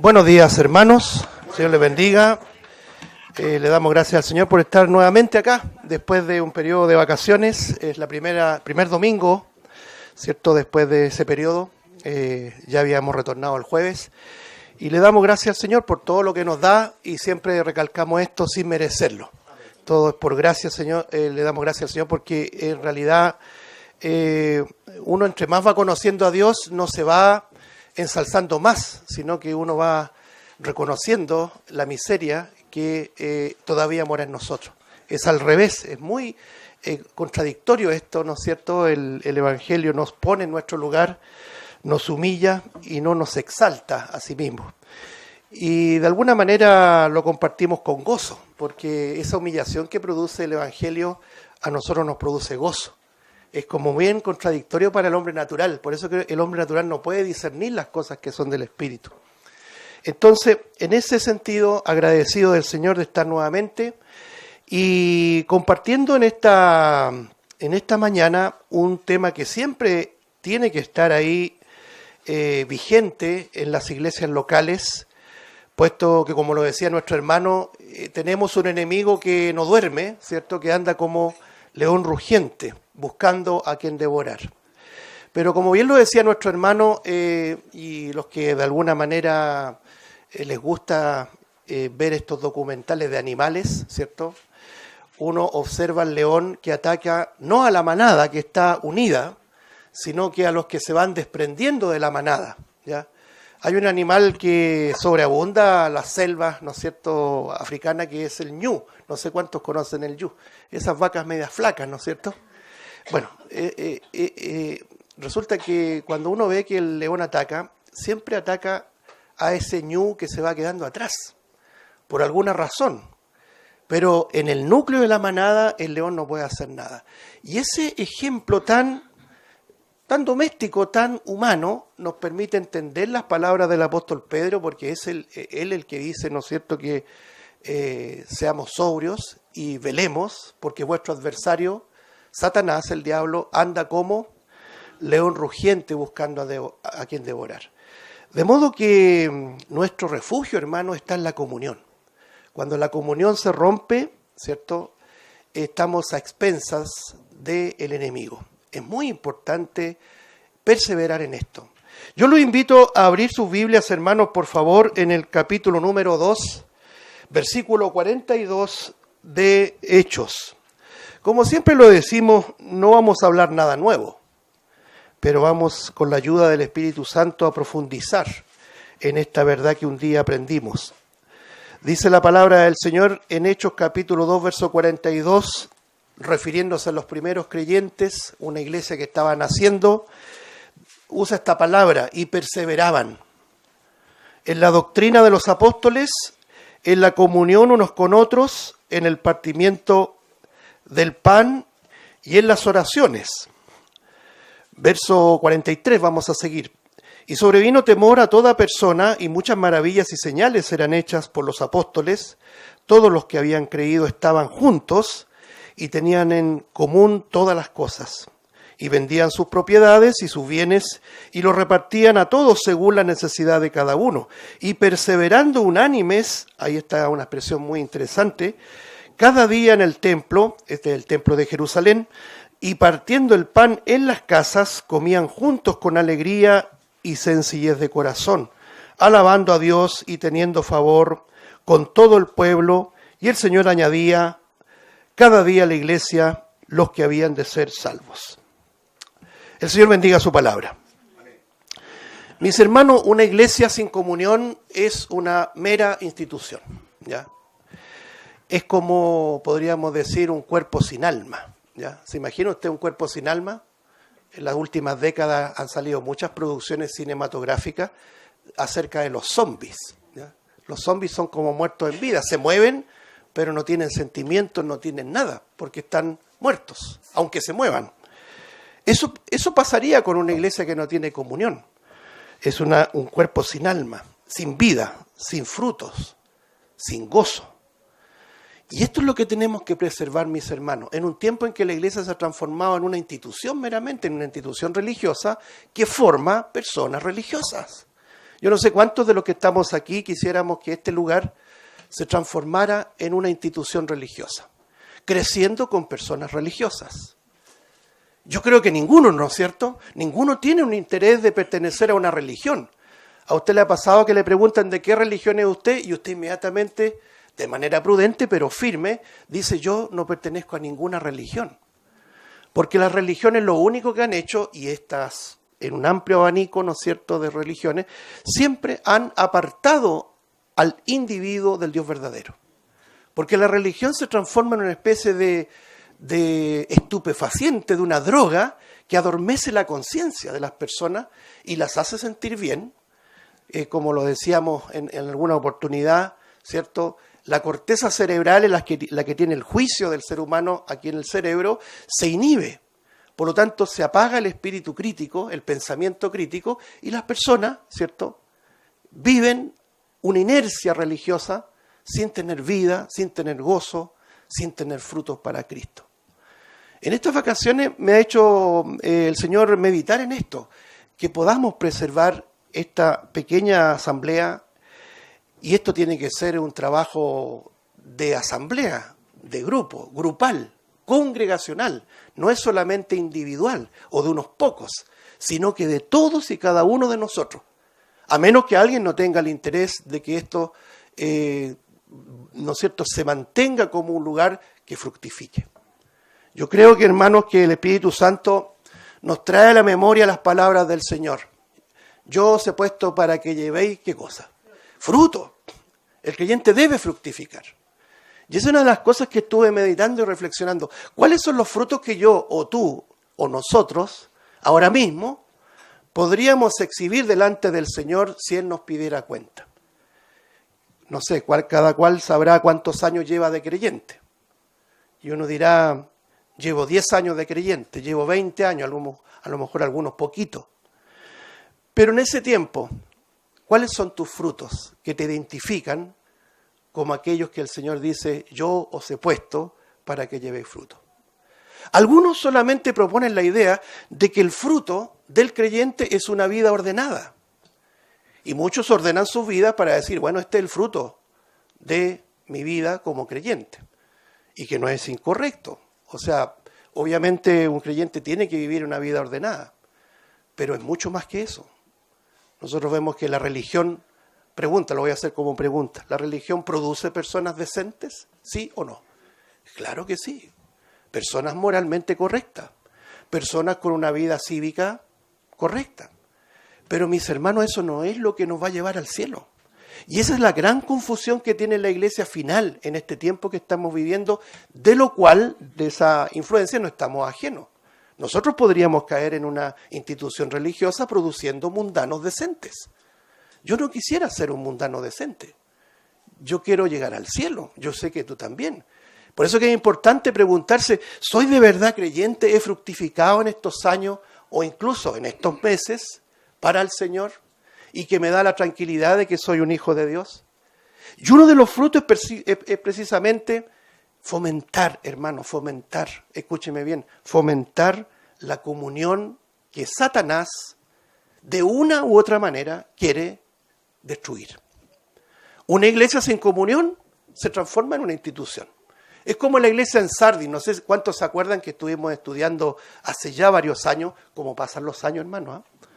Buenos días, hermanos. Señor les bendiga. Le damos gracias al Señor por estar nuevamente acá después de un periodo de vacaciones. Es primer domingo, ¿cierto? Después de ese periodo. Ya habíamos retornado el jueves. Y le damos gracias al Señor por todo lo que nos da y siempre recalcamos esto sin merecerlo. Todo es por gracia, Señor. Le damos gracias al Señor porque en realidad uno entre más va conociendo a Dios no se va ensalzando más, sino que uno va reconociendo la miseria que todavía mora en nosotros. Es al revés, es muy contradictorio esto, ¿no es cierto? El Evangelio nos pone en nuestro lugar, nos humilla y no nos exalta a sí mismo. Y de alguna manera lo compartimos con gozo, porque esa humillación que produce el Evangelio a nosotros nos produce gozo. Es como bien contradictorio para el hombre natural, por eso que el hombre natural no puede discernir las cosas que son del Espíritu. Entonces, en ese sentido, agradecido del Señor de estar nuevamente y compartiendo en esta mañana un tema que siempre tiene que estar ahí vigente en las iglesias locales, puesto que, como lo decía nuestro hermano, tenemos un enemigo que no duerme, ¿cierto? Que anda como león rugiente, buscando a quien devorar. Pero como bien lo decía nuestro hermano, y los que de alguna manera les gusta ver estos documentales de animales, ¿cierto? Uno observa al león que ataca no a la manada que está unida, sino que a los que se van desprendiendo de la manada, ¿ya? Hay un animal que sobreabunda las selvas, ¿no es cierto?, africana, que es el ñu. No sé cuántos conocen el ñu. Esas vacas medias flacas, ¿no es cierto? Bueno, resulta que cuando uno ve que el león ataca, siempre ataca a ese ñu que se va quedando atrás, por alguna razón. Pero en el núcleo de la manada, el león no puede hacer nada. Y ese ejemplo tan doméstico, tan humano, nos permite entender las palabras del apóstol Pedro, porque es él el que dice, ¿no es cierto?, que seamos sobrios y velemos, porque vuestro adversario, Satanás, el diablo, anda como león rugiente buscando a quien devorar. De modo que nuestro refugio, hermano, está en la comunión. Cuando la comunión se rompe, ¿cierto?, estamos a expensas del enemigo. Es muy importante perseverar en esto. Yo los invito a abrir sus Biblias, hermanos, por favor, en el capítulo número 2, versículo 42 de Hechos. Como siempre lo decimos, no vamos a hablar nada nuevo, pero vamos con la ayuda del Espíritu Santo a profundizar en esta verdad que un día aprendimos. Dice la palabra del Señor en Hechos capítulo 2, verso 42, refiriéndose a los primeros creyentes, una iglesia que estaba naciendo, usa esta palabra, y perseveraban en la doctrina de los apóstoles, en la comunión unos con otros, en el partimiento del pan y en las oraciones. Verso 43, vamos a seguir. Y sobrevino temor a toda persona, y muchas maravillas y señales eran hechas por los apóstoles. Todos los que habían creído estaban juntos, y tenían en común todas las cosas, y vendían sus propiedades y sus bienes, y los repartían a todos según la necesidad de cada uno. Y perseverando unánimes, ahí está una expresión muy interesante, cada día en el templo, este es el templo de Jerusalén, y partiendo el pan en las casas, comían juntos con alegría y sencillez de corazón, alabando a Dios y teniendo favor con todo el pueblo, y el Señor añadía cada día a la iglesia los que habían de ser salvos. El Señor bendiga su palabra. Mis hermanos, una iglesia sin comunión es una mera institución, ¿ya? Es como, podríamos decir, un cuerpo sin alma, ¿ya? ¿Se imagina usted un cuerpo sin alma? En las últimas décadas han salido muchas producciones cinematográficas acerca de los zombies, ¿ya? Los zombies son como muertos en vida, se mueven, pero no tienen sentimientos, no tienen nada, porque están muertos, aunque se muevan. Eso pasaría con una iglesia que no tiene comunión. Es un cuerpo sin alma, sin vida, sin frutos, sin gozo. Y esto es lo que tenemos que preservar, mis hermanos, en un tiempo en que la iglesia se ha transformado en una institución meramente, en una institución religiosa que forma personas religiosas. Yo no sé cuántos de los que estamos aquí quisiéramos que este lugar se transformara en una institución religiosa, creciendo con personas religiosas. Yo creo que ninguno, ¿no es cierto? Ninguno tiene un interés de pertenecer a una religión. ¿A usted le ha pasado que le preguntan de qué religión es usted? Y usted inmediatamente, de manera prudente pero firme, dice: yo no pertenezco a ninguna religión. Porque las religiones lo único que han hecho, y estas en un amplio abanico, ¿no es cierto?, de religiones, siempre han apartado al individuo del Dios verdadero. Porque la religión se transforma en una especie de estupefaciente, de una droga que adormece la conciencia de las personas y las hace sentir bien. Como lo decíamos en alguna oportunidad, ¿cierto? La corteza cerebral es la que tiene el juicio del ser humano aquí en el cerebro, se inhibe. Por lo tanto, se apaga el espíritu crítico, el pensamiento crítico, y las personas, ¿cierto?, viven una inercia religiosa sin tener vida, sin tener gozo, sin tener frutos para Cristo. En estas vacaciones me ha hecho el Señor meditar en esto, que podamos preservar esta pequeña asamblea, y esto tiene que ser un trabajo de asamblea, de grupo, grupal, congregacional, no es solamente individual o de unos pocos, sino que de todos y cada uno de nosotros, a menos que alguien no tenga el interés de que esto, ¿no es cierto?, se mantenga como un lugar que fructifique. Yo creo que, hermanos, que el Espíritu Santo nos trae a la memoria las palabras del Señor. Yo os he puesto para que llevéis, ¿qué cosa? Fruto. El creyente debe fructificar. Y esa es una de las cosas que estuve meditando y reflexionando. ¿Cuáles son los frutos que yo, o tú, o nosotros, ahora mismo, podríamos exhibir delante del Señor si Él nos pidiera cuenta? No sé, cada cual sabrá cuántos años lleva de creyente. Y uno dirá: llevo 10 años de creyente, llevo 20 años, a lo mejor algunos poquitos. Pero en ese tiempo, ¿cuáles son tus frutos que te identifican como aquellos que el Señor dice: yo os he puesto para que llevéis fruto? Algunos solamente proponen la idea de que el fruto del creyente es una vida ordenada. Y muchos ordenan sus vidas para decir: bueno, este es el fruto de mi vida como creyente. Y que no es incorrecto. O sea, obviamente un creyente tiene que vivir una vida ordenada, pero es mucho más que eso. Nosotros vemos que la religión, lo voy a hacer como pregunta, ¿la religión produce personas decentes? ¿Sí o no? Claro que sí. Personas moralmente correctas, personas con una vida cívica correcta. Pero mis hermanos, eso no es lo que nos va a llevar al cielo. Y esa es la gran confusión que tiene la iglesia final en este tiempo que estamos viviendo, de lo cual, de esa influencia, no estamos ajenos. Nosotros podríamos caer en una institución religiosa produciendo mundanos decentes. Yo no quisiera ser un mundano decente. Yo quiero llegar al cielo. Yo sé que tú también. Por eso que es importante preguntarse: ¿soy de verdad creyente? ¿He fructificado en estos años o incluso en estos meses para el Señor? Y que me da la tranquilidad de que soy un hijo de Dios. Y uno de los frutos es precisamente fomentar, hermano, escúcheme bien, fomentar la comunión que Satanás, de una u otra manera, quiere destruir. Una iglesia sin comunión se transforma en una institución. Es como la iglesia en Sardis. No sé cuántos se acuerdan que estuvimos estudiando hace ya varios años, como pasan los años, hermano, ¿eh?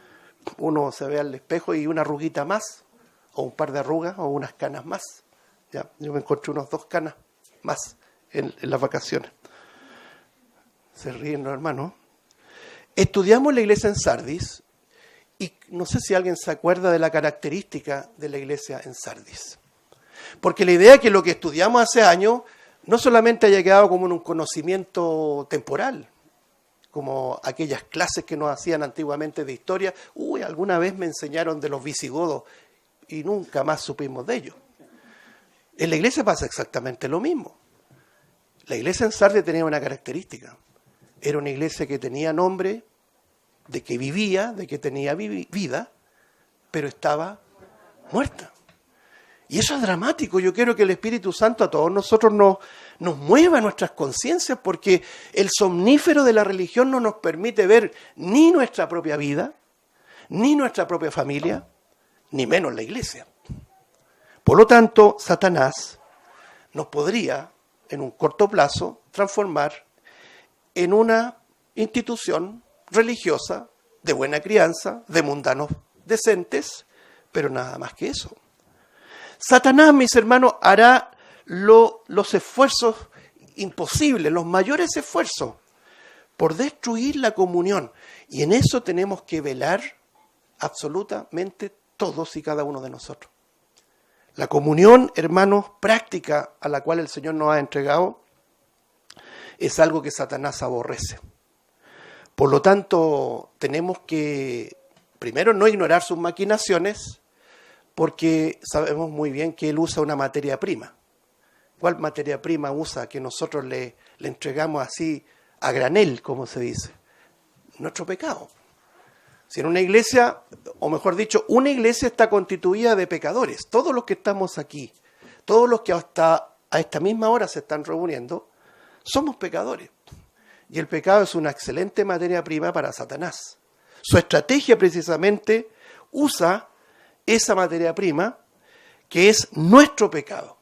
Uno se ve al espejo y una arruguita más, o un par de arrugas, o unas canas más. Ya, yo me encontré unos 2 canas más en las vacaciones. Se ríen los hermanos. Estudiamos la iglesia en Sardis, y no sé si alguien se acuerda de la característica de la iglesia en Sardis. Porque la idea es que lo que estudiamos hace años no solamente haya quedado como en un conocimiento temporal, como aquellas clases que nos hacían antiguamente de historia. Alguna vez me enseñaron de los visigodos y nunca más supimos de ellos. En la iglesia pasa exactamente lo mismo. La iglesia en Sardis tenía una característica. Era una iglesia que tenía nombre, de que vivía, de que tenía vida, pero estaba muerta. Y eso es dramático. Yo quiero que el Espíritu Santo a todos nosotros nos mueva nuestras conciencias, porque el somnífero de la religión no nos permite ver ni nuestra propia vida, ni nuestra propia familia, ni menos la iglesia. Por lo tanto, Satanás nos podría, en un corto plazo, transformar en una institución religiosa de buena crianza, de mundanos decentes, pero nada más que eso. Satanás, mis hermanos, hará los esfuerzos imposibles, los mayores esfuerzos, por destruir la comunión. Y en eso tenemos que velar absolutamente todos y cada uno de nosotros. La comunión, hermanos, práctica a la cual el Señor nos ha entregado, es algo que Satanás aborrece. Por lo tanto, tenemos que, primero, no ignorar sus maquinaciones, porque sabemos muy bien que él usa una materia prima. ¿Cuál materia prima usa que nosotros le entregamos así a granel, como se dice? Nuestro pecado. Si en una iglesia, o mejor dicho, una iglesia está constituida de pecadores, todos los que estamos aquí, todos los que hasta a esta misma hora se están reuniendo, somos pecadores. Y el pecado es una excelente materia prima para Satanás. Su estrategia precisamente usa esa materia prima que es nuestro pecado.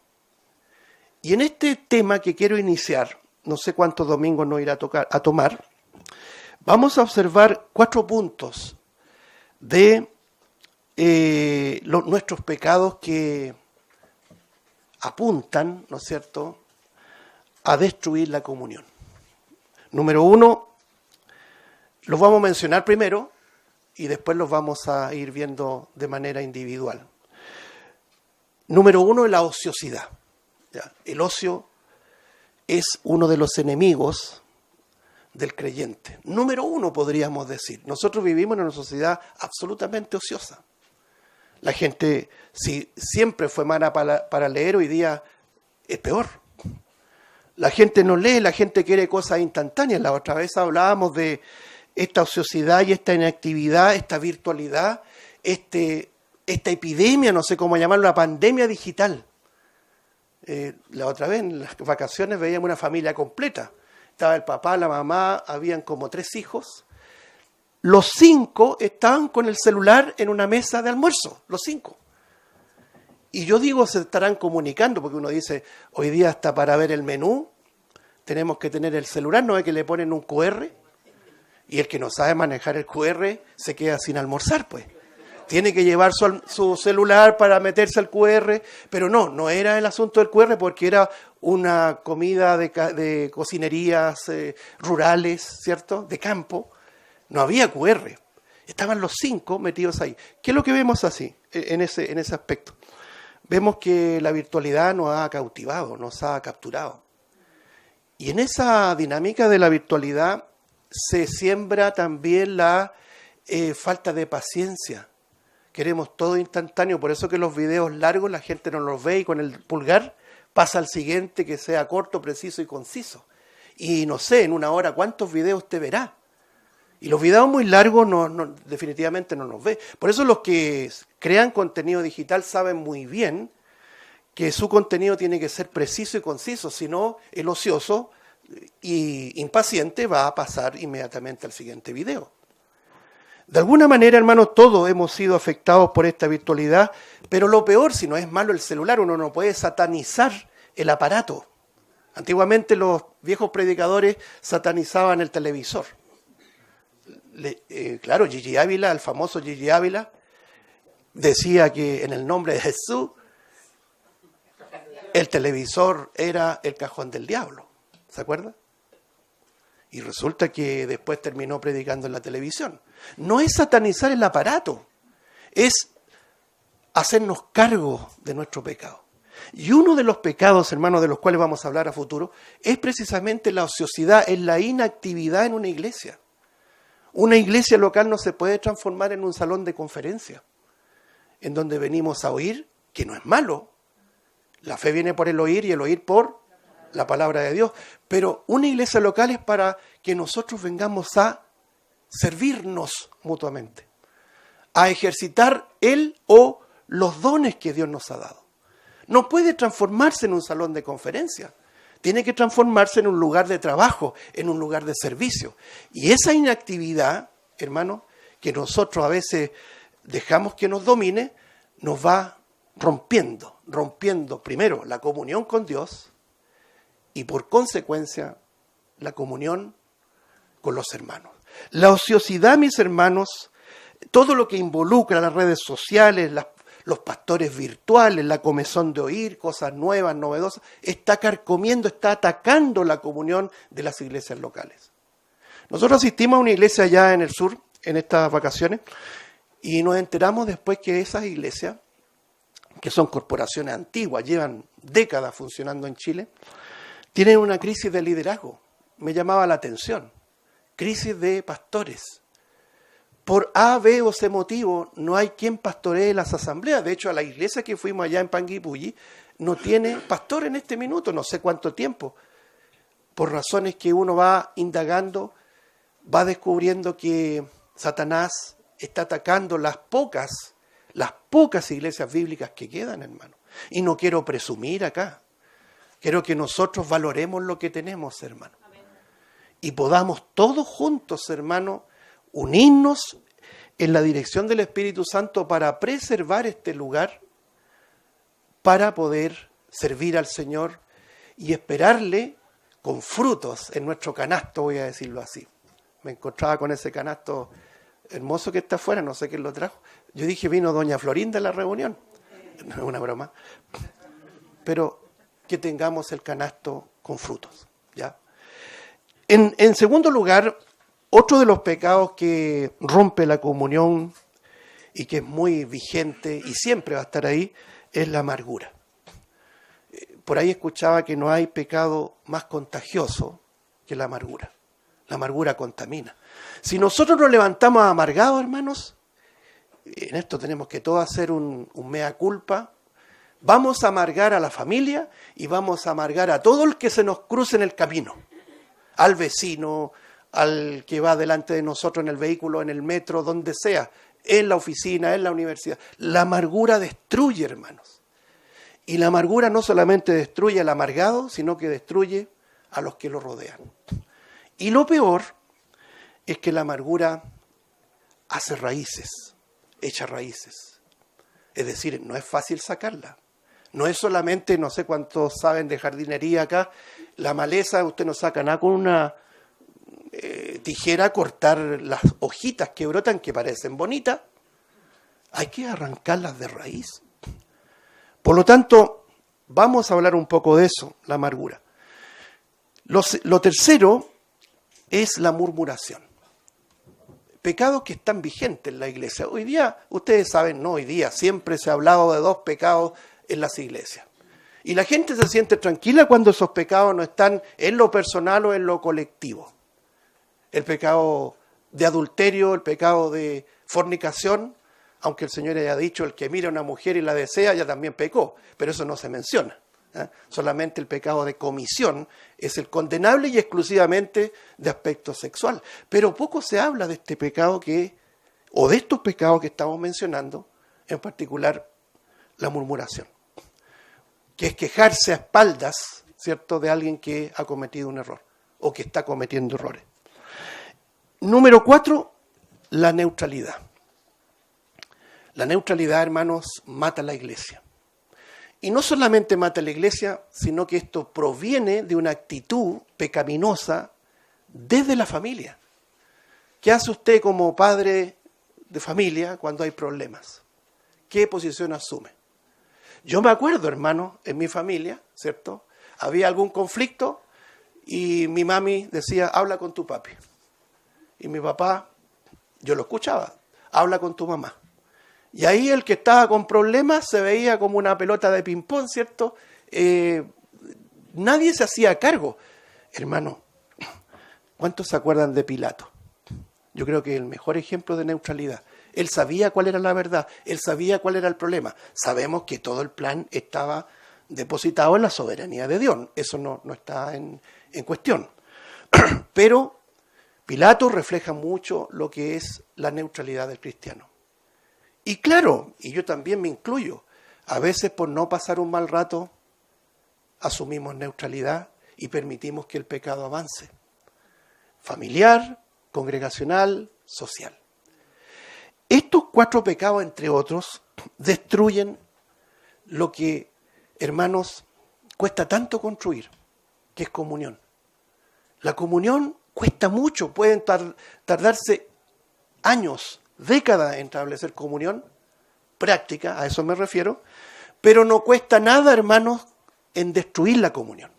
Y en este tema que quiero iniciar, no sé cuántos domingos nos irá a tomar, vamos a observar 4 puntos de nuestros pecados que apuntan, ¿no es cierto?, a destruir la comunión. Número 1, los vamos a mencionar primero y después los vamos a ir viendo de manera individual. Número 1, la ociosidad. ¿Ya? El ocio es uno de los enemigos del creyente. Número 1, podríamos decir. Nosotros vivimos en una sociedad absolutamente ociosa. La gente, si siempre fue mala para leer, hoy día es peor. La gente no lee, la gente quiere cosas instantáneas. La otra vez hablábamos de esta ociosidad y esta inactividad, esta virtualidad, esta epidemia, no sé cómo llamarlo, la pandemia digital. La otra vez en las vacaciones veíamos una familia completa. Estaba el papá, la mamá, habían como 3 hijos. Los 5 estaban con el celular en una mesa de almuerzo, los 5. Y yo digo, se estarán comunicando, porque uno dice, hoy día hasta para ver el menú tenemos que tener el celular, no es que le ponen un QR, y el que no sabe manejar el QR se queda sin almorzar, pues. Tiene que llevar su celular para meterse al QR, pero no era el asunto del QR, porque era una comida de cocinerías rurales, ¿cierto?, de campo. No había QR. Estaban los 5 metidos ahí. ¿Qué es lo que vemos así, en ese aspecto? Vemos que la virtualidad nos ha cautivado, nos ha capturado. Y en esa dinámica de la virtualidad se siembra también la falta de paciencia. Queremos todo instantáneo, por eso que los videos largos la gente no los ve y con el pulgar pasa al siguiente que sea corto, preciso y conciso. Y no sé, en 1 hora, ¿cuántos videos te verá? Y los videos muy largos definitivamente no los ve. Por eso los que crean contenido digital saben muy bien que su contenido tiene que ser preciso y conciso, si no, el ocioso y impaciente va a pasar inmediatamente al siguiente video. De alguna manera, hermanos, todos hemos sido afectados por esta virtualidad, pero lo peor, si no es malo el celular, uno no puede satanizar el aparato. Antiguamente los viejos predicadores satanizaban el televisor. Claro, Gigi Ávila, el famoso Gigi Ávila, decía que en el nombre de Jesús el televisor era el cajón del diablo. ¿Se acuerda? Y resulta que después terminó predicando en la televisión. No es satanizar el aparato, es hacernos cargo de nuestro pecado. Y uno de los pecados, hermanos, de los cuales vamos a hablar a futuro, es precisamente la ociosidad, es la inactividad en una iglesia. Una iglesia local no se puede transformar en un salón de conferencia, en donde venimos a oír, que no es malo. La fe viene por el oír y el oír por la palabra de Dios. Pero una iglesia local es para que nosotros vengamos a servirnos mutuamente, a ejercitar el o los dones que Dios nos ha dado. No puede transformarse en un salón de conferencia. Tiene que transformarse en un lugar de trabajo, en un lugar de servicio. Y esa inactividad, hermano, que nosotros a veces dejamos que nos domine, nos va rompiendo primero la comunión con Dios y por consecuencia la comunión con los hermanos. La ociosidad, mis hermanos, todo lo que involucra las redes sociales, los pastores virtuales, la comezón de oír, cosas nuevas, novedosas, está carcomiendo, está atacando la comunión de las iglesias locales. Nosotros asistimos a una iglesia allá en el sur, en estas vacaciones, y nos enteramos después que esas iglesias, que son corporaciones antiguas, llevan décadas funcionando en Chile, tienen una crisis de liderazgo. Me llamaba la atención. Crisis de pastores. Por A, B o C motivo, no hay quien pastoree las asambleas. De hecho, a la iglesia que fuimos allá en Panguipulli no tiene pastor en este minuto, no sé cuánto tiempo. Por razones que uno va indagando, va descubriendo que Satanás está atacando las pocas iglesias bíblicas que quedan, hermano. Y no quiero presumir acá. Quiero que nosotros valoremos lo que tenemos, hermano. Y podamos todos juntos, hermano, unirnos en la dirección del Espíritu Santo para preservar este lugar, para poder servir al Señor y esperarle con frutos en nuestro canasto, voy a decirlo así. Me encontraba con ese canasto hermoso que está afuera, no sé quién lo trajo. Yo dije, vino doña Florinda a la reunión. No es una broma. Pero que tengamos el canasto con frutos, ¿ya? En segundo lugar, otro de los pecados que rompe la comunión y que es muy vigente y siempre va a estar ahí, es la amargura. Por ahí escuchaba que no hay pecado más contagioso que la amargura. La amargura contamina. Si nosotros nos levantamos amargados, hermanos, en esto tenemos que todos hacer un mea culpa, vamos a amargar a la familia y vamos a amargar a todo el que se nos cruce en el camino. Al vecino, al que va delante de nosotros en el vehículo, en el metro, donde sea, en la oficina, en la universidad. La amargura destruye, hermanos. Y la amargura no solamente destruye al amargado, sino que destruye a los que lo rodean. Y lo peor es que la amargura hace raíces, echa raíces. Es decir, no es fácil sacarla. No es solamente, no sé cuántos saben de jardinería acá, la maleza, usted no saca nada con una tijera, cortar las hojitas que brotan, que parecen bonitas. Hay que arrancarlas de raíz. Por lo tanto, vamos a hablar un poco de eso, la amargura. Lo tercero es la murmuración. Pecados que están vigentes en la iglesia. Hoy día, ustedes saben, no hoy día, siempre se ha hablado de 2 pecados en las iglesias. Y la gente se siente tranquila cuando esos pecados no están en lo personal o en lo colectivo. El pecado de adulterio, el pecado de fornicación, aunque el Señor haya dicho, el que mira a una mujer y la desea, ya también pecó, pero eso no se menciona. Solamente el pecado de comisión es el condenable y exclusivamente de aspecto sexual. Pero poco se habla de este pecado o de estos pecados que estamos mencionando, en particular la murmuración, que es quejarse a espaldas, ¿cierto?, de alguien que ha cometido un error o que está cometiendo errores. Número 4, la neutralidad. La neutralidad, hermanos, mata a la iglesia. Y no solamente mata a la iglesia, sino que esto proviene de una actitud pecaminosa desde la familia. ¿Qué hace usted como padre de familia cuando hay problemas? ¿Qué posición asume? Yo me acuerdo, hermano, en mi familia, ¿cierto? Había algún conflicto y mi mami decía, habla con tu papi. Y mi papá, yo lo escuchaba, habla con tu mamá. Y ahí el que estaba con problemas se veía como una pelota de ping-pong, ¿cierto? Nadie se hacía cargo. Hermano, ¿cuántos se acuerdan de Pilato? Yo creo que el mejor ejemplo de neutralidad. Él sabía cuál era la verdad, él sabía cuál era el problema. Sabemos que todo el plan estaba depositado en la soberanía de Dios. Eso no está en cuestión. Pero Pilato refleja mucho lo que es la neutralidad del cristiano. Y claro, y yo también me incluyo, a veces por no pasar un mal rato, asumimos neutralidad y permitimos que el pecado avance. Familiar, congregacional, social. Estos 4 pecados, entre otros, destruyen lo que, hermanos, cuesta tanto construir, que es comunión. La comunión cuesta mucho, pueden tardarse años, décadas en establecer comunión práctica, a eso me refiero, pero no cuesta nada, hermanos, en destruir la comunión.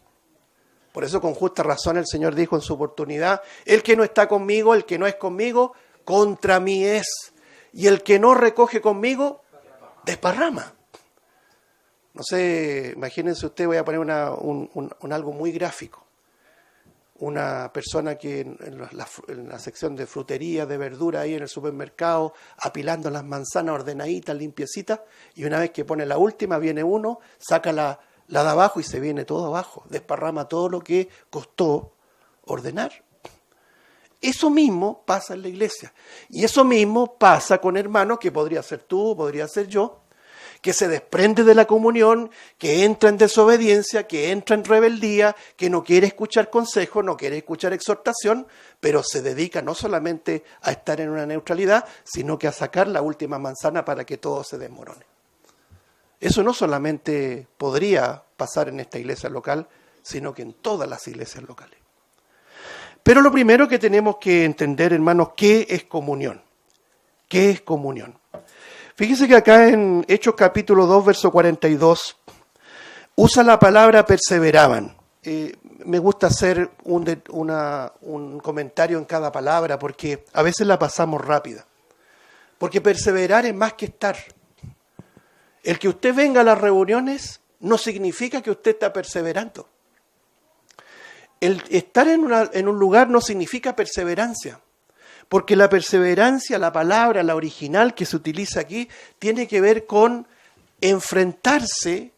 Por eso con justa razón el Señor dijo en su oportunidad, el que no está conmigo, el que no es conmigo, contra mí es. Y el que no recoge conmigo, desparrama. No sé, imagínense usted, voy a poner algo muy gráfico. Una persona que en la sección de frutería, de verdura, ahí en el supermercado, apilando las manzanas ordenaditas, limpiecitas, y una vez que pone la última, viene uno, saca la de abajo y se viene todo abajo, desparrama todo lo que costó ordenar. Eso mismo pasa en la iglesia. Y eso mismo pasa con hermanos, que podría ser tú, podría ser yo, que se desprende de la comunión, que entra en desobediencia, que entra en rebeldía, que no quiere escuchar consejo, no quiere escuchar exhortación, pero se dedica no solamente a estar en una neutralidad, sino que a sacar la última manzana para que todo se desmorone. Eso no solamente podría pasar en esta iglesia local, sino que en todas las iglesias locales. Pero lo primero que tenemos que entender, hermanos, ¿qué es comunión? ¿Qué es comunión? Fíjese que acá en Hechos capítulo 2, verso 42, usa la palabra perseveraban. Me gusta hacer un comentario en cada palabra porque a veces la pasamos rápida. Porque perseverar es más que estar. El que usted venga a las reuniones no significa que usted está perseverando. El estar en un lugar no significa perseverancia. Porque la perseverancia, la palabra, la original que se utiliza aquí, tiene que ver con enfrentarse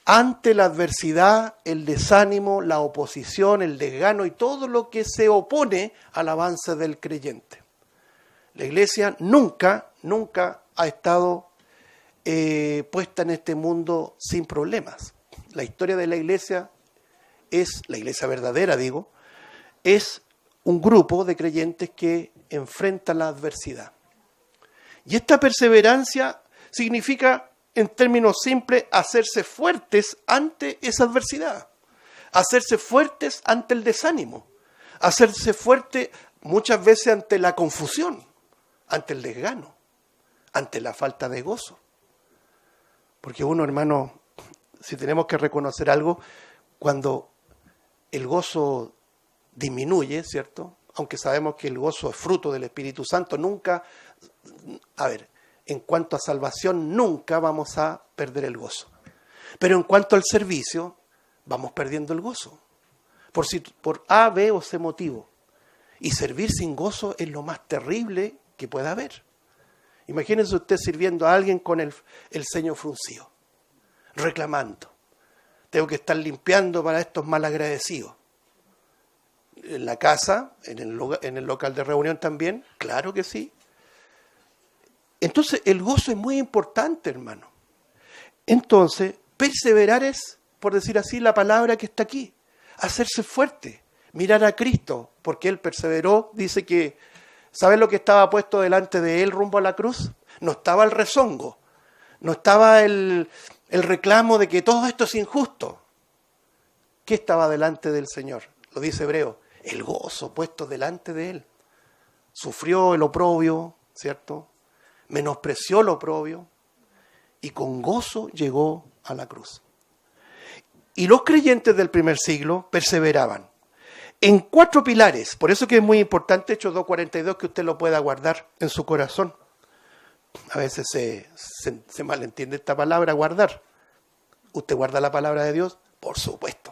ante la adversidad, el desánimo, la oposición, el desgano y todo lo que se opone al avance del creyente. La iglesia nunca ha estado puesta en este mundo sin problemas. La historia de la iglesia verdadera, es un grupo de creyentes que enfrentan la adversidad. Y esta perseverancia significa, en términos simples, hacerse fuertes ante esa adversidad, hacerse fuertes ante el desánimo, hacerse fuertes muchas veces ante la confusión, ante el desgano, ante la falta de gozo. Porque uno, hermano, si tenemos que reconocer algo, cuando el gozo disminuye, ¿cierto? Aunque sabemos que el gozo es fruto del Espíritu Santo, en cuanto a salvación, nunca vamos a perder el gozo. Pero en cuanto al servicio, vamos perdiendo el gozo. Por A, B o C motivo. Y servir sin gozo es lo más terrible que pueda haber. Imagínense usted sirviendo a alguien con el ceño fruncido, reclamando. Tengo que estar limpiando para estos malagradecidos. En la casa, en el local de reunión también, claro que sí. Entonces, el gozo es muy importante, hermano. Entonces, perseverar es, por decir así, la palabra que está aquí. Hacerse fuerte, mirar a Cristo, porque Él perseveró, dice que, ¿saben lo que estaba puesto delante de Él rumbo a la cruz? No estaba el rezongo, no estaba el reclamo de que todo esto es injusto. ¿Qué estaba delante del Señor? Lo dice Hebreo. El gozo puesto delante de Él. Sufrió el oprobio, ¿cierto? Menospreció el oprobio y con gozo llegó a la cruz. Y los creyentes del primer siglo perseveraban en 4 pilares. Por eso que es muy importante Hechos 2:42, que usted lo pueda guardar en su corazón. A veces se malentiende esta palabra, guardar. ¿Usted guarda la palabra de Dios? Por supuesto.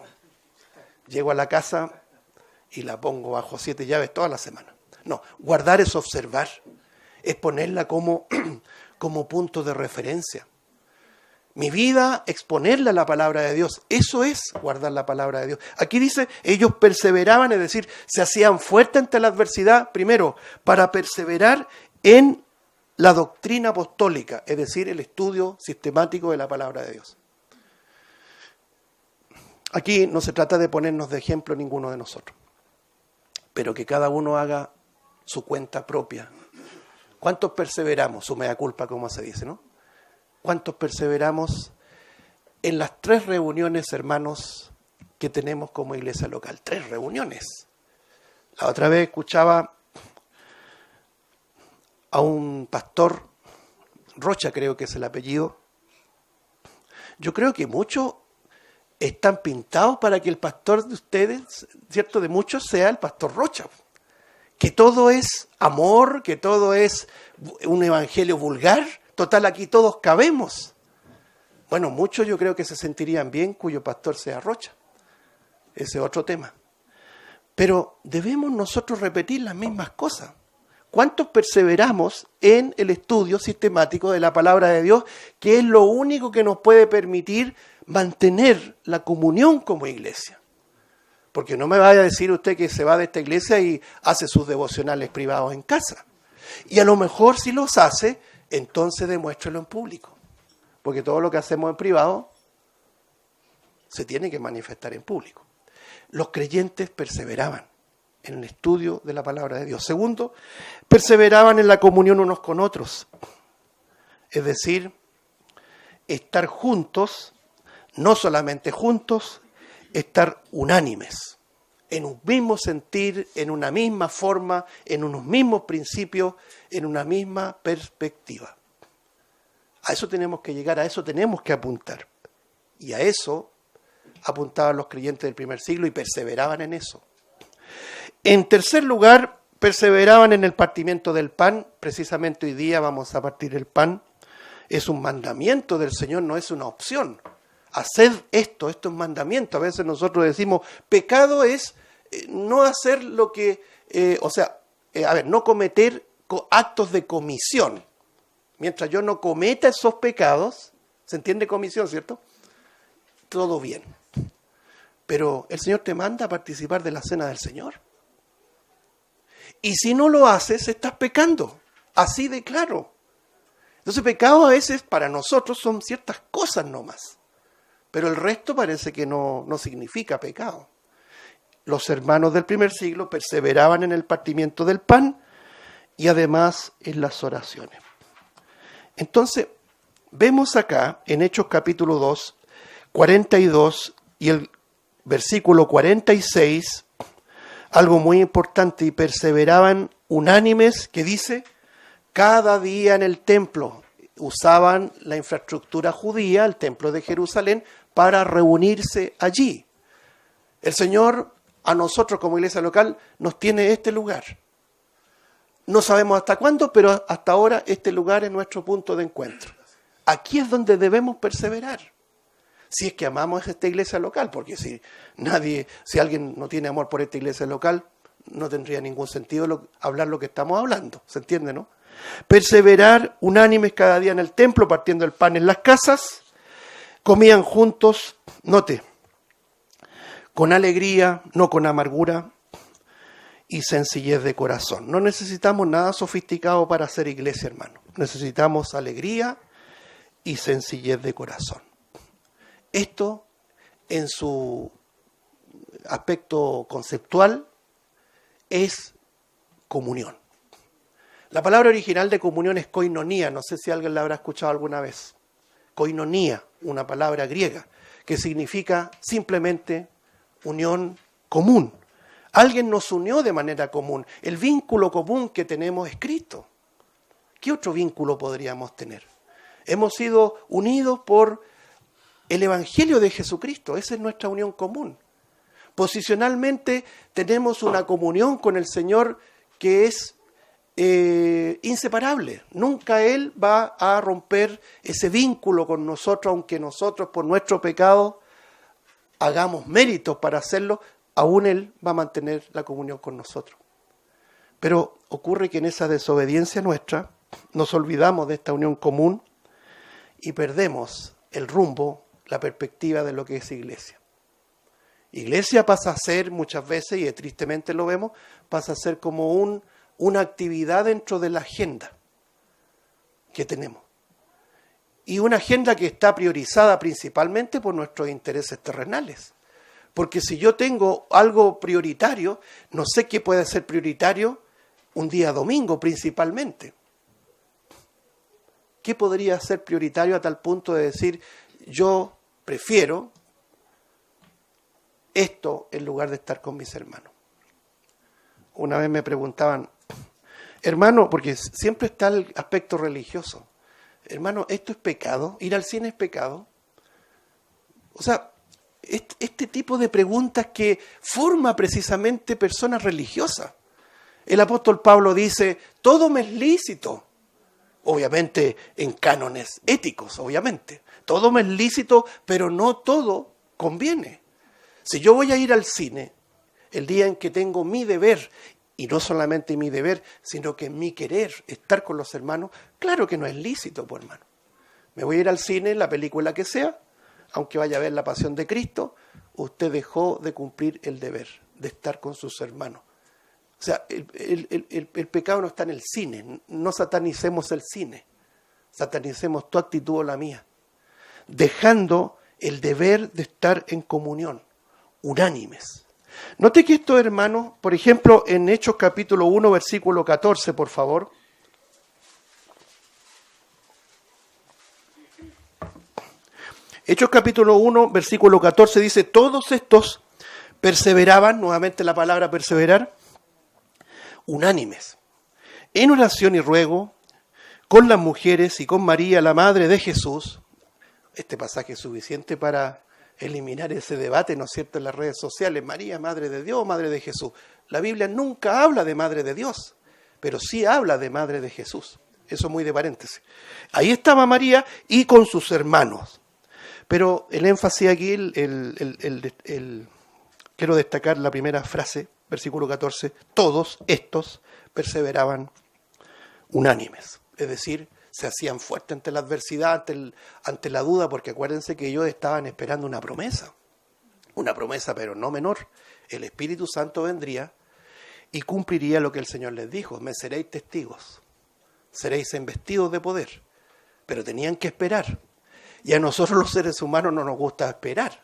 Llego a la casa y la pongo bajo 7 llaves toda la semana. No, guardar es observar, es ponerla como punto de referencia. Mi vida, exponerla a la palabra de Dios, eso es guardar la palabra de Dios. Aquí dice, ellos perseveraban, es decir, se hacían fuertes ante la adversidad, primero, para perseverar en la doctrina apostólica, es decir, el estudio sistemático de la palabra de Dios. Aquí no se trata de ponernos de ejemplo ninguno de nosotros, pero que cada uno haga su cuenta propia. ¿Cuántos perseveramos? Su mea culpa, como se dice, ¿no? ¿Cuántos perseveramos en las 3 reuniones, hermanos, que tenemos como iglesia local? 3 reuniones. La otra vez escuchaba a un pastor, Rocha creo que es el apellido. Yo creo que muchos están pintados para que el pastor de ustedes, ¿cierto? De muchos sea el pastor Rocha. Que todo es amor, que todo es un evangelio vulgar. Total, aquí todos cabemos. Bueno, muchos yo creo que se sentirían bien cuyo pastor sea Rocha. Ese es otro tema. Pero debemos nosotros repetir las mismas cosas. ¿Cuántos perseveramos en el estudio sistemático de la palabra de Dios, que es lo único que nos puede permitir mantener la comunión como iglesia? Porque no me vaya a decir usted que se va de esta iglesia y hace sus devocionales privados en casa. Y a lo mejor si los hace, entonces demuéstrelo en público. Porque todo lo que hacemos en privado se tiene que manifestar en público. Los creyentes perseveraban en el estudio de la palabra de Dios. Segundo, perseveraban en la comunión unos con otros. Es decir, estar juntos, no solamente juntos, estar unánimes, en un mismo sentir, en una misma forma, en unos mismos principios, en una misma perspectiva. A eso tenemos que llegar, a eso tenemos que apuntar. Y a eso apuntaban los creyentes del primer siglo y perseveraban en eso. En tercer lugar, perseveraban en el partimiento del pan. Precisamente hoy día vamos a partir el pan. Es un mandamiento del Señor, no es una opción. Haced esto, esto es mandamiento. A veces nosotros decimos, pecado es no hacer lo que, no cometer actos de comisión. Mientras yo no cometa esos pecados, ¿se entiende comisión, cierto? Todo bien. Pero el Señor te manda a participar de la cena del Señor. Y si no lo haces, estás pecando. Así de claro. Entonces, pecado a veces para nosotros son ciertas cosas nomás. Pero el resto parece que no significa pecado. Los hermanos del primer siglo perseveraban en el partimiento del pan y además en las oraciones. Entonces, vemos acá en Hechos capítulo 2, 42 y el versículo 46, algo muy importante, y perseveraban unánimes, que dice, cada día en el templo. Usaban la infraestructura judía, el templo de Jerusalén, para reunirse allí. El Señor, a nosotros como iglesia local, nos tiene este lugar. No sabemos hasta cuándo, pero hasta ahora este lugar es nuestro punto de encuentro. Aquí es donde debemos perseverar. Si es que amamos esta iglesia local, porque si alguien no tiene amor por esta iglesia local, no tendría ningún sentido hablar lo que estamos hablando. ¿Se entiende, no? Perseverar unánimes cada día en el templo, partiendo el pan en las casas, comían juntos, note, con alegría, no con amargura, y sencillez de corazón. No necesitamos nada sofisticado para hacer iglesia, hermano. Necesitamos alegría y sencillez de corazón. Esto, en su aspecto conceptual, es comunión. La palabra original de comunión es koinonía. No sé si alguien la habrá escuchado alguna vez. Koinonía, una palabra griega, que significa simplemente unión común. Alguien nos unió de manera común. El vínculo común que tenemos es Cristo. ¿Qué otro vínculo podríamos tener? Hemos sido unidos por el Evangelio de Jesucristo. Esa es nuestra unión común. Posicionalmente tenemos una comunión con el Señor que es inseparable. Nunca Él va a romper ese vínculo con nosotros, aunque nosotros por nuestro pecado hagamos méritos para hacerlo, aún Él va a mantener la comunión con nosotros. Pero ocurre que en esa desobediencia nuestra nos olvidamos de esta unión común y perdemos el rumbo, la perspectiva de lo que es iglesia. Iglesia pasa a ser muchas veces, y tristemente lo vemos, pasa a ser como una actividad dentro de la agenda que tenemos. Y una agenda que está priorizada principalmente por nuestros intereses terrenales. Porque si yo tengo algo prioritario, no sé qué puede ser prioritario un día domingo principalmente. ¿qué podría ser prioritario a tal punto de decir, yo prefiero esto en lugar de estar con mis hermanos? Una vez me preguntaban, hermano, porque siempre está el aspecto religioso, hermano, ¿esto es pecado? ¿Ir al cine es pecado? O sea, este tipo de preguntas que forma precisamente personas religiosas. El apóstol Pablo dice, todo me es lícito, obviamente en cánones éticos, obviamente. Todo me es lícito, pero no todo conviene. Si yo voy a ir al cine el día en que tengo mi deber, y no solamente mi deber, sino que mi querer estar con los hermanos, claro que no es lícito, pues hermano. Me voy a ir al cine, la película que sea, aunque vaya a ver La Pasión de Cristo, usted dejó de cumplir el deber de estar con sus hermanos. O sea, el pecado no está en el cine, no satanicemos el cine, satanicemos tu actitud o la mía, dejando el deber de estar en comunión, unánimes. Note que esto, hermanos, por ejemplo, en Hechos capítulo 1, versículo 14, por favor. Hechos capítulo 1, versículo 14 dice, todos estos perseveraban, nuevamente la palabra perseverar, unánimes, en oración y ruego, con las mujeres y con María, la madre de Jesús. Este pasaje es suficiente para eliminar ese debate, ¿no es cierto?, en las redes sociales. María, madre de Dios, madre de Jesús. La Biblia nunca habla de madre de Dios, pero sí habla de madre de Jesús. Eso muy de paréntesis. Ahí estaba María y con sus hermanos. Pero el énfasis aquí, quiero destacar la primera frase, versículo 14, todos estos perseveraban unánimes. Es decir, se hacían fuertes ante la adversidad, ante la duda, porque acuérdense que ellos estaban esperando una promesa pero no menor. El Espíritu Santo vendría y cumpliría lo que el Señor les dijo, me seréis testigos, seréis investidos de poder, pero tenían que esperar. Y a nosotros los seres humanos no nos gusta esperar,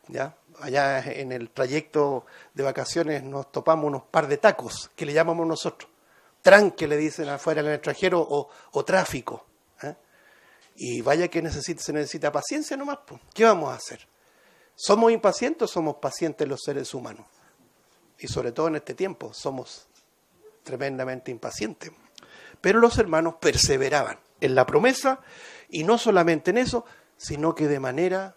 ¿ya? Allá en el trayecto de vacaciones nos topamos unos par de tacos, que le llamamos nosotros. Tranque le dicen afuera en el extranjero, o tráfico. Y vaya que se necesita paciencia nomás, pues. ¿Qué vamos a hacer? ¿Somos impacientes o somos pacientes los seres humanos? Y sobre todo en este tiempo, somos tremendamente impacientes. Pero los hermanos perseveraban en la promesa, y no solamente en eso, sino que de manera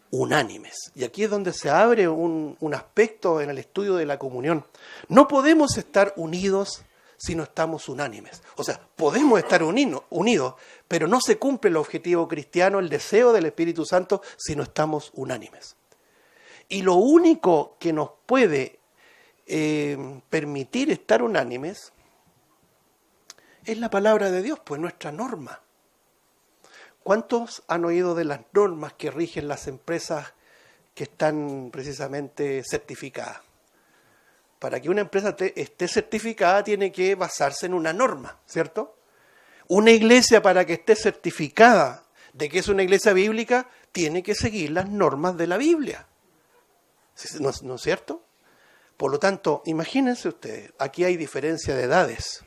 unánimes. Y aquí es donde se abre un aspecto en el estudio de la comunión. No podemos estar unidos si no estamos unánimes. O sea, podemos estar unidos, pero no se cumple el objetivo cristiano, el deseo del Espíritu Santo, si no estamos unánimes. Y lo único que nos puede permitir estar unánimes es la palabra de Dios, pues nuestra norma. ¿Cuántos han oído de las normas que rigen las empresas que están precisamente certificadas? Para que una empresa esté certificada tiene que basarse en una norma, ¿cierto? Una iglesia, para que esté certificada de que es una iglesia bíblica, tiene que seguir las normas de la Biblia. ¿No es cierto? Por lo tanto, imagínense ustedes, aquí hay diferencia de edades,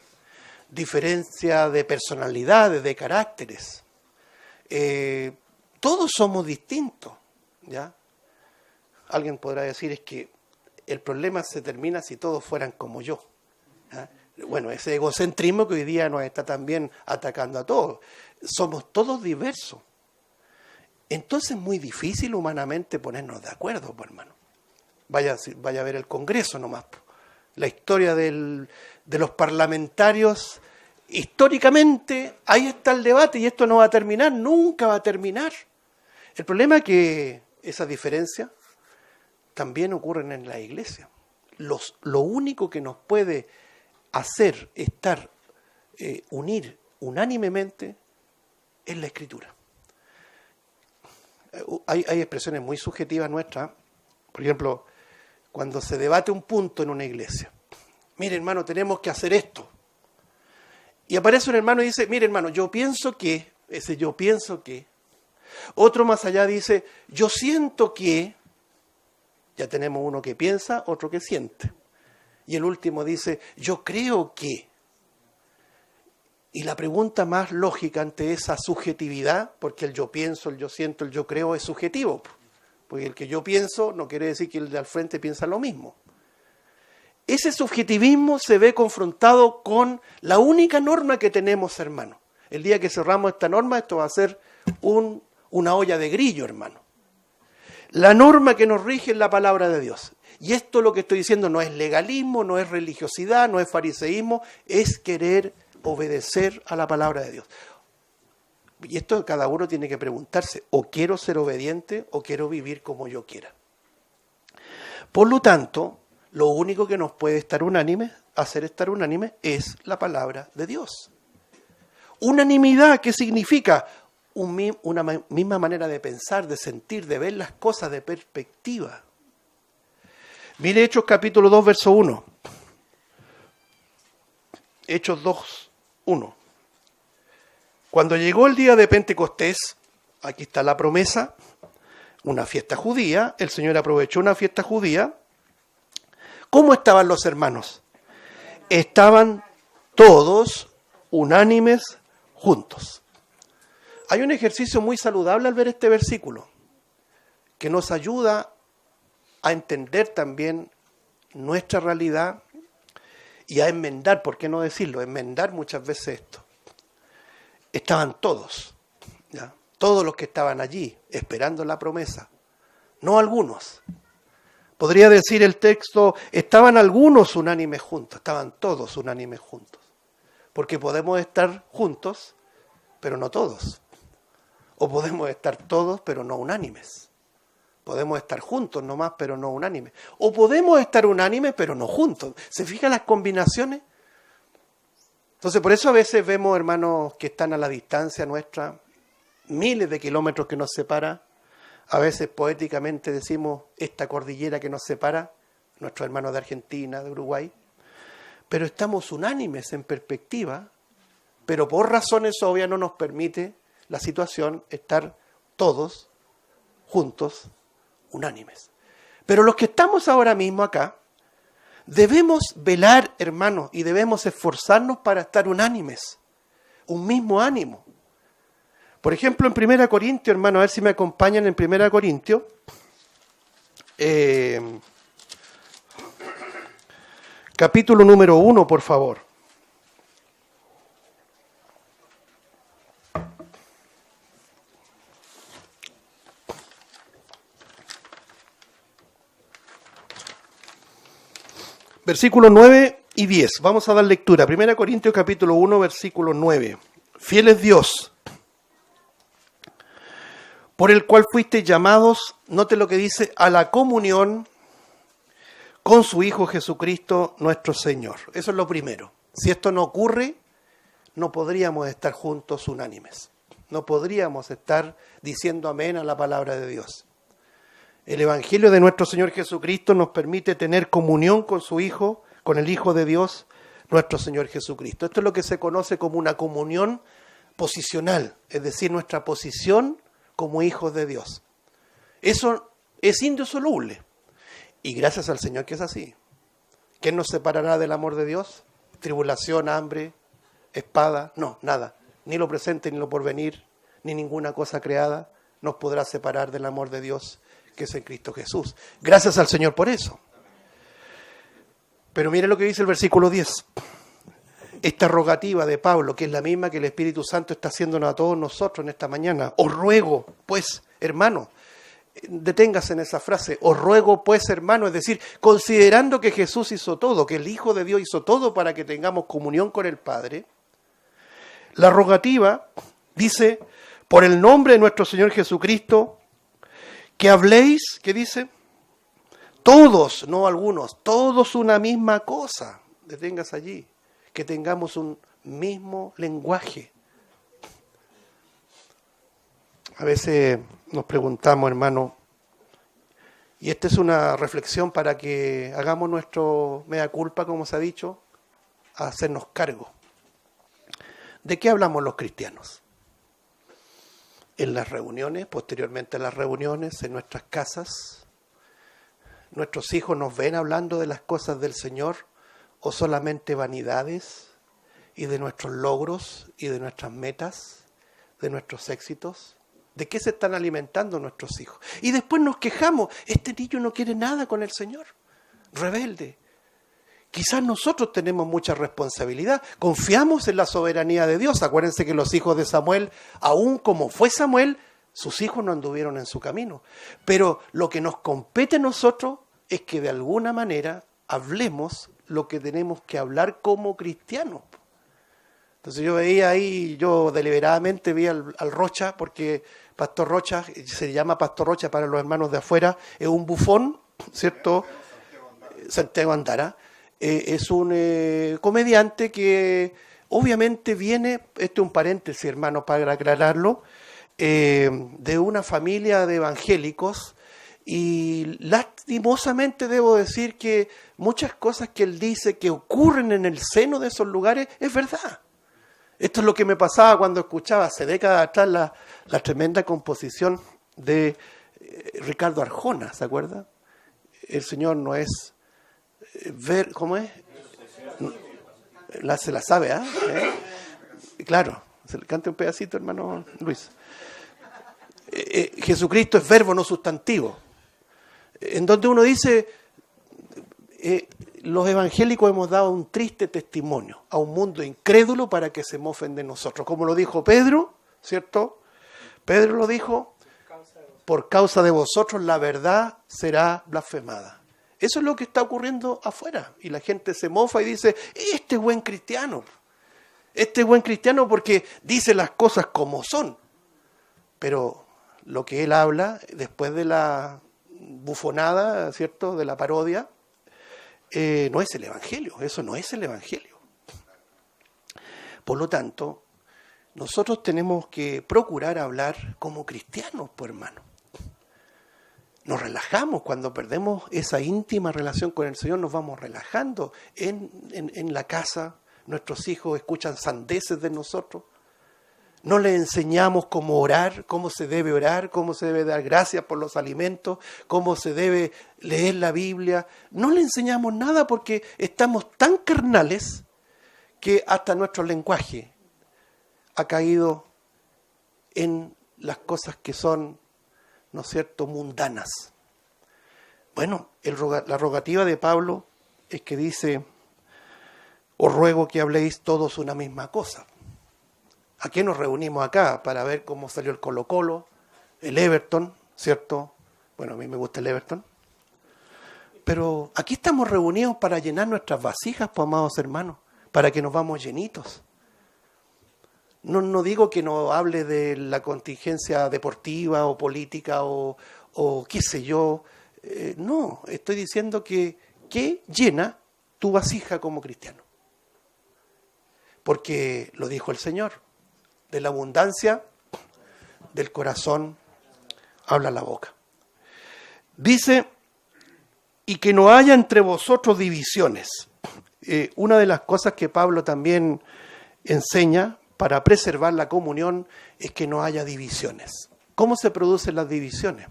diferencia de personalidades, de caracteres. Todos somos distintos, ¿ya? Alguien podrá decir, es que el problema se termina si todos fueran como yo, ¿ya? Bueno, ese egocentrismo que hoy día nos está también atacando a todos. Somos todos diversos. Entonces es muy difícil humanamente ponernos de acuerdo, pues, hermano. Vaya a ver el Congreso nomás. La historia de los parlamentarios, históricamente, ahí está el debate y esto no va a terminar, nunca va a terminar. El problema es que esas diferencias también ocurren en la iglesia. Lo único que nos puede hacer unir unánimemente es la Escritura. Hay expresiones muy subjetivas nuestras. Por ejemplo, cuando se debate un punto en una iglesia. Mire, hermano, tenemos que hacer esto. Y aparece un hermano y dice, mire, hermano, yo pienso que, ese yo pienso que. Otro más allá dice, yo siento que. Ya tenemos uno que piensa, otro que siente. Y el último dice, yo creo que. Y la pregunta más lógica ante esa subjetividad, porque el yo pienso, el yo siento, el yo creo es subjetivo, porque el que yo pienso no quiere decir que el de al frente piensa lo mismo. Ese subjetivismo se ve confrontado con la única norma que tenemos, hermano. El día que cerramos esta norma, esto va a ser una olla de grillo, hermano. La norma que nos rige es la palabra de Dios. Y esto lo que estoy diciendo no es legalismo, no es religiosidad, no es fariseísmo, es querer obedecer a la palabra de Dios. Y esto cada uno tiene que preguntarse, o quiero ser obediente o quiero vivir como yo quiera. Por lo tanto, lo único que nos puede hacer estar unánime es la palabra de Dios. Unanimidad, ¿qué significa? Una misma manera de pensar, de sentir, de ver las cosas, de perspectiva. Mire Hechos capítulo 2, verso 1. Hechos 2, 1. Cuando llegó el día de Pentecostés, aquí está la promesa, una fiesta judía, el Señor aprovechó una fiesta judía. ¿Cómo estaban los hermanos? Estaban todos unánimes juntos. Hay un ejercicio muy saludable al ver este versículo, que nos ayuda a entender también nuestra realidad y a enmendar, ¿por qué no decirlo? Enmendar muchas veces esto. Estaban todos, ¿ya? Todos los que estaban allí, esperando la promesa, no algunos. Podría decir el texto, estaban algunos unánimes juntos, estaban todos unánimes juntos. Porque podemos estar juntos, pero no todos. O podemos estar todos, pero no unánimes. Podemos estar juntos nomás, pero no unánimes. O podemos estar unánimes, pero no juntos. ¿Se fijan las combinaciones? Entonces, por eso a veces vemos hermanos que están a la distancia nuestra, miles de kilómetros que nos separa. A veces poéticamente decimos esta cordillera que nos separa, nuestros hermanos de Argentina, de Uruguay. Pero estamos unánimes en perspectiva, pero por razones obvias no nos permite la situación estar todos juntos, unánimes. Pero los que estamos ahora mismo acá, debemos velar, hermanos, y debemos esforzarnos para estar unánimes, un mismo ánimo. Por ejemplo, en 1 Corintios, hermano, a ver si me acompañan en 1 Corintios, capítulo número 1, por favor. Versículos 9 y 10. Vamos a dar lectura. 1 Corintios capítulo 1, versículo 9. Fiel es Dios, por el cual fuisteis llamados, note lo que dice, a la comunión con su Hijo Jesucristo nuestro Señor. Eso es lo primero. Si esto no ocurre, no podríamos estar juntos unánimes. No podríamos estar diciendo amén a la palabra de Dios. El Evangelio de nuestro Señor Jesucristo nos permite tener comunión con su Hijo, con el Hijo de Dios, nuestro Señor Jesucristo. Esto es lo que se conoce como una comunión posicional, es decir, nuestra posición como hijos de Dios. Eso es indisoluble. Y gracias al Señor que es así. ¿Quién nos separará del amor de Dios? Tribulación, hambre, espada, no, nada. Ni lo presente, ni lo porvenir, ni ninguna cosa creada nos podrá separar del amor de Dios que es en Cristo Jesús. Gracias al Señor por eso. Pero mire lo que dice el versículo 10. Esta rogativa de Pablo, que es la misma que el Espíritu Santo está haciéndonos a todos nosotros en esta mañana. Os ruego, pues, hermano, deténgase en esa frase, os ruego, pues, hermano, es decir, considerando que Jesús hizo todo, que el Hijo de Dios hizo todo para que tengamos comunión con el Padre, la rogativa dice, por el nombre de nuestro Señor Jesucristo, que habléis, ¿qué dice? Todos, no algunos, todos una misma cosa. Deténgase allí. Que tengamos un mismo lenguaje. A veces nos preguntamos, hermano, y esta es una reflexión para que hagamos nuestro mea culpa, como se ha dicho, a hacernos cargo. ¿De qué hablamos los cristianos? En las reuniones, posteriormente en las reuniones, en nuestras casas. ¿Nuestros hijos nos ven hablando de las cosas del Señor o solamente vanidades y de nuestros logros y de nuestras metas, de nuestros éxitos? ¿De qué se están alimentando nuestros hijos? Y después nos quejamos, este niño no quiere nada con el Señor, rebelde. Quizás nosotros tenemos mucha responsabilidad, confiamos en la soberanía de Dios. Acuérdense que los hijos de Samuel, aún como fue Samuel, sus hijos no anduvieron en su camino. Pero lo que nos compete a nosotros es que de alguna manera hablemos lo que tenemos que hablar como cristianos. Entonces yo veía ahí, yo deliberadamente vi al Rocha, porque Pastor Rocha, se llama Pastor Rocha para los hermanos de afuera, es un bufón, ¿cierto? Santiago Andara. Es un comediante que obviamente viene, este es un paréntesis, hermano, para aclararlo, de una familia de evangélicos, y lastimosamente debo decir que muchas cosas que él dice que ocurren en el seno de esos lugares es verdad. Esto es lo que me pasaba cuando escuchaba hace décadas atrás la tremenda composición de Ricardo Arjona, ¿se acuerda? El Señor no es ver, ¿cómo es? Se la sabe, ¿ah? Claro, se le canta un pedacito, hermano Luis. Jesucristo es verbo, no sustantivo. En donde uno dice, los evangélicos hemos dado un triste testimonio a un mundo incrédulo para que se mofen de nosotros. Como lo dijo Pedro, ¿cierto? Pedro lo dijo, por causa de vosotros la verdad será blasfemada. Eso es lo que está ocurriendo afuera. Y la gente se mofa y dice, este es buen cristiano. Este es buen cristiano porque dice las cosas como son. Pero lo que él habla, después de la bufonada, ¿cierto?, de la parodia, no es el Evangelio. Eso no es el Evangelio. Por lo tanto, nosotros tenemos que procurar hablar como cristianos, pues, hermano. Nos relajamos cuando perdemos esa íntima relación con el Señor, nos vamos relajando en la casa. Nuestros hijos escuchan sandeces de nosotros. No les enseñamos cómo orar, cómo se debe dar gracias por los alimentos, cómo se debe leer la Biblia. No les enseñamos nada porque estamos tan carnales que hasta nuestro lenguaje ha caído en las cosas que son, ¿no es cierto?, mundanas. Bueno, la rogativa de Pablo es que dice, os ruego que habléis todos una misma cosa. ¿A qué nos reunimos acá? Para ver cómo salió el Colo-Colo, el Everton, ¿cierto? Bueno, a mí me gusta el Everton. Pero aquí estamos reunidos para llenar nuestras vasijas, pues, amados hermanos, para que nos vamos llenitos. No digo que no hable de la contingencia deportiva o política o qué sé yo. No, estoy diciendo que llena tu vasija como cristiano. Porque lo dijo el Señor, de la abundancia del corazón habla la boca. Dice, y que no haya entre vosotros divisiones. Una de las cosas que Pablo también enseña para preservar la comunión es que no haya divisiones. ¿Cómo se producen las divisiones?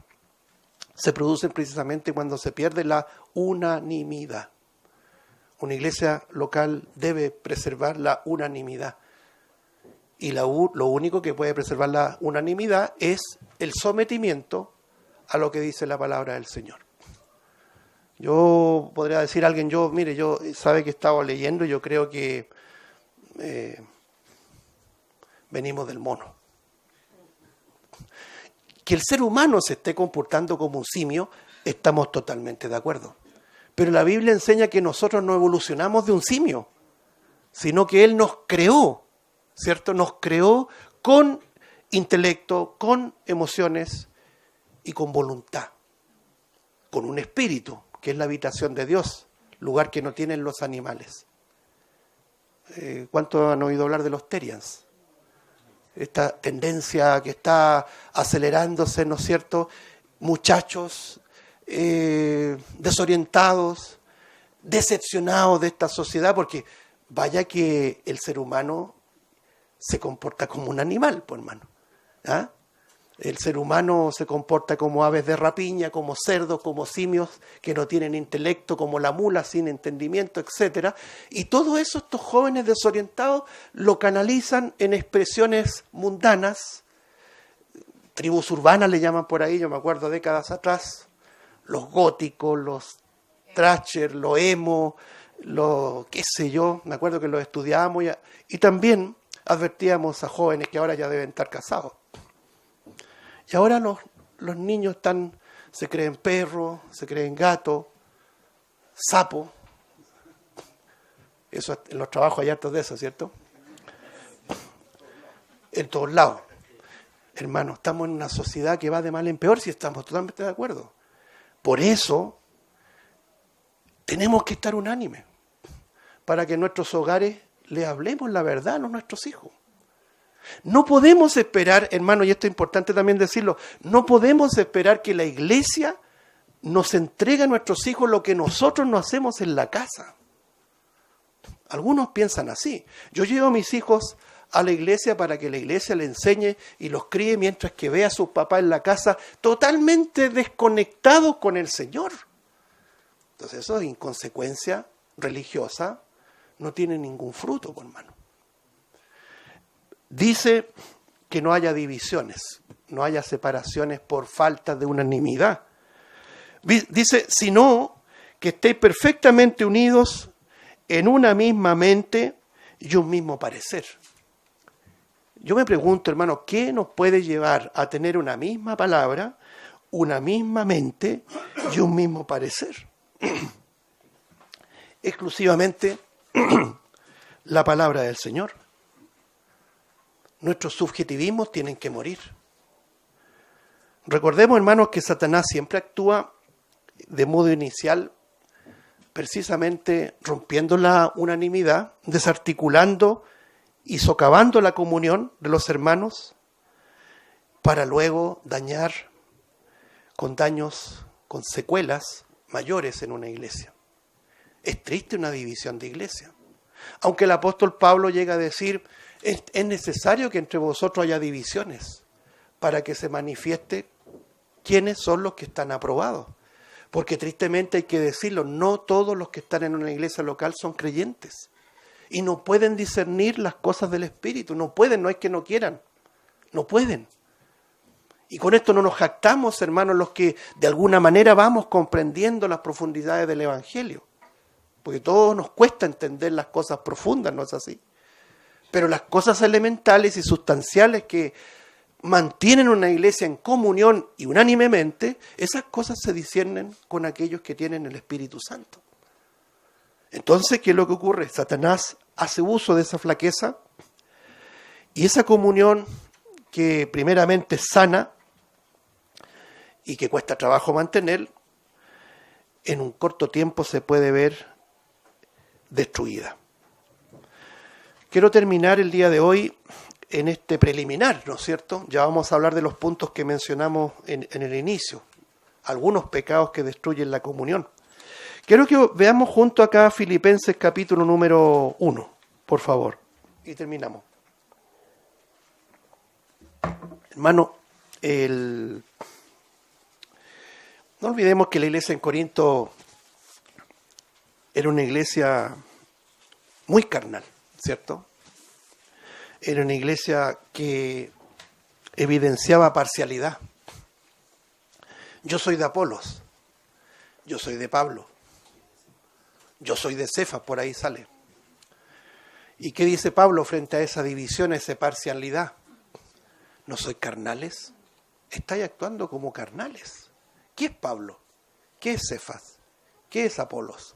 Se producen precisamente cuando se pierde la unanimidad. Una iglesia local debe preservar la unanimidad. Y lo único que puede preservar la unanimidad es el sometimiento a lo que dice la palabra del Señor. Yo podría decir a alguien, yo sabe que he estado leyendo y yo creo que venimos del mono. Que el ser humano se esté comportando como un simio, estamos totalmente de acuerdo. Pero la Biblia enseña que nosotros no evolucionamos de un simio, sino que Él nos creó, ¿cierto? Nos creó con intelecto, con emociones y con voluntad, con un espíritu, que es la habitación de Dios, lugar que no tienen los animales. ¿Cuántos han oído hablar de los Terians? Esta tendencia que está acelerándose, ¿no es cierto? Muchachos desorientados, decepcionados de esta sociedad, porque vaya que el ser humano se comporta como un animal, pues, hermano. ¿Ah? El ser humano se comporta como aves de rapiña, como cerdos, como simios que no tienen intelecto, como la mula sin entendimiento, etc. Y todo eso estos jóvenes desorientados lo canalizan en expresiones mundanas. Tribus urbanas le llaman por ahí, yo me acuerdo décadas atrás. Los góticos, los thrasher, los emo, los qué sé yo, me acuerdo que los estudiábamos y también advertíamos a jóvenes que ahora ya deben estar casados. Y ahora los niños se creen perros, se creen gatos, sapos. Eso en los trabajos hay hartos de eso, ¿cierto? En todos lados. Hermano, estamos en una sociedad que va de mal en peor, si estamos totalmente de acuerdo. Por eso tenemos que estar unánimes, para que en nuestros hogares le hablemos la verdad a nuestros hijos. No podemos esperar, hermano, y esto es importante también decirlo, no podemos esperar que la iglesia nos entregue a nuestros hijos lo que nosotros no hacemos en la casa. Algunos piensan así. Yo llevo a mis hijos a la iglesia para que la iglesia le enseñe y los críe mientras que ve a sus papás en la casa totalmente desconectados con el Señor. Entonces eso es inconsecuencia religiosa, no tiene ningún fruto, hermano. Dice que no haya divisiones, no haya separaciones por falta de unanimidad. Dice, sino que estéis perfectamente unidos en una misma mente y un mismo parecer. Yo me pregunto, hermano, ¿qué nos puede llevar a tener una misma palabra, una misma mente y un mismo parecer? Exclusivamente la palabra del Señor. Nuestros subjetivismos tienen que morir. Recordemos, hermanos, que Satanás siempre actúa de modo inicial, precisamente rompiendo la unanimidad, desarticulando y socavando la comunión de los hermanos, para luego dañar con daños, con secuelas mayores en una iglesia. Es triste una división de iglesia. Aunque el apóstol Pablo llega a decir, es necesario que entre vosotros haya divisiones para que se manifieste quiénes son los que están aprobados. Porque tristemente hay que decirlo, no todos los que están en una iglesia local son creyentes. Y no pueden discernir las cosas del Espíritu. No pueden, no es que no quieran. No pueden. Y con esto no nos jactamos, hermanos, los que de alguna manera vamos comprendiendo las profundidades del Evangelio. Porque a todos nos cuesta entender las cosas profundas, ¿no es así? Pero las cosas elementales y sustanciales que mantienen una iglesia en comunión y unánimemente, esas cosas se disciernen con aquellos que tienen el Espíritu Santo. Entonces, ¿qué es lo que ocurre? Satanás hace uso de esa flaqueza y esa comunión que primeramente es sana y que cuesta trabajo mantener, en un corto tiempo se puede ver destruida. Quiero terminar el día de hoy en este preliminar, ¿no es cierto? Ya vamos a hablar de los puntos que mencionamos en el inicio, algunos pecados que destruyen la comunión. Quiero que veamos junto acá Filipenses capítulo número 1, por favor, y terminamos. Hermano, no olvidemos que la iglesia en Corinto era una iglesia muy carnal, ¿cierto? Era una iglesia que evidenciaba parcialidad. Yo soy de Apolos, yo soy de Pablo, yo soy de Cefas, por ahí sale. ¿Y qué dice Pablo frente a esa división, a esa parcialidad? ¿No soy carnales? Estáis actuando como carnales. ¿Qué es Pablo? ¿Qué es Cefas? ¿Qué es Apolos?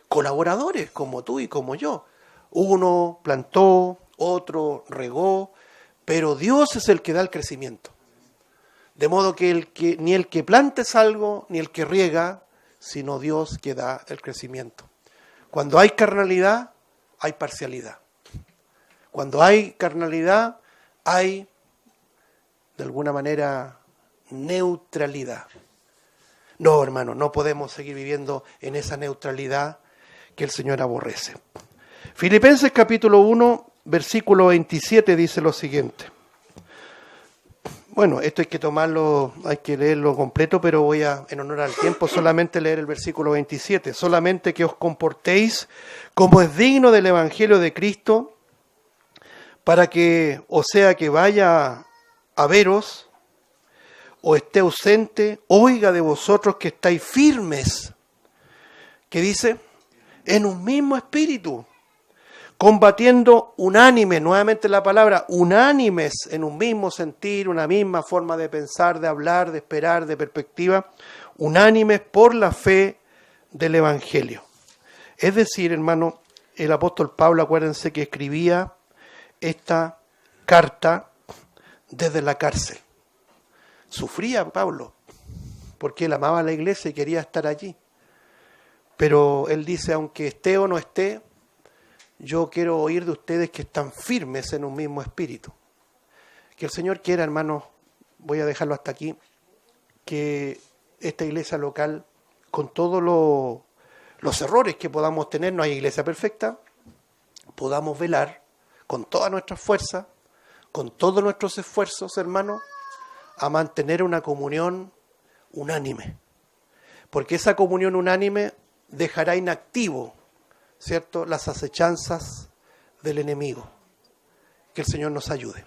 Colaboradores como tú y como yo. Uno plantó, otro regó, pero Dios es el que da el crecimiento. De modo que, ni el que planta es algo, ni el que riega, sino Dios que da el crecimiento. Cuando hay carnalidad, hay parcialidad. Cuando hay carnalidad, hay, de alguna manera, neutralidad. No, hermano, no podemos seguir viviendo en esa neutralidad que el Señor aborrece. Filipenses capítulo 1, versículo 27 dice lo siguiente. Bueno, esto hay que tomarlo, hay que leerlo completo, pero voy a, en honor al tiempo, solamente leer el versículo 27. Solamente que os comportéis como es digno del Evangelio de Cristo, para que, o sea, que vaya a veros, o esté ausente, oiga de vosotros que estáis firmes. ¿Qué dice? En un mismo espíritu, combatiendo unánime, nuevamente la palabra, unánimes, en un mismo sentir, una misma forma de pensar, de hablar, de esperar, de perspectiva, unánimes por la fe del Evangelio. Es decir, hermano, el apóstol Pablo, acuérdense que escribía esta carta desde la cárcel. Sufría Pablo, porque él amaba a la iglesia y quería estar allí. Pero él dice, aunque esté o no esté, yo quiero oír de ustedes que están firmes en un mismo espíritu. Que el Señor quiera, hermanos, voy a dejarlo hasta aquí, que esta iglesia local, con todos los errores que podamos tener, no hay iglesia perfecta, podamos velar con todas nuestras fuerzas, con todos nuestros esfuerzos, hermanos, a mantener una comunión unánime. Porque esa comunión unánime dejará inactivo, ¿cierto?, las acechanzas del enemigo. Que el Señor nos ayude.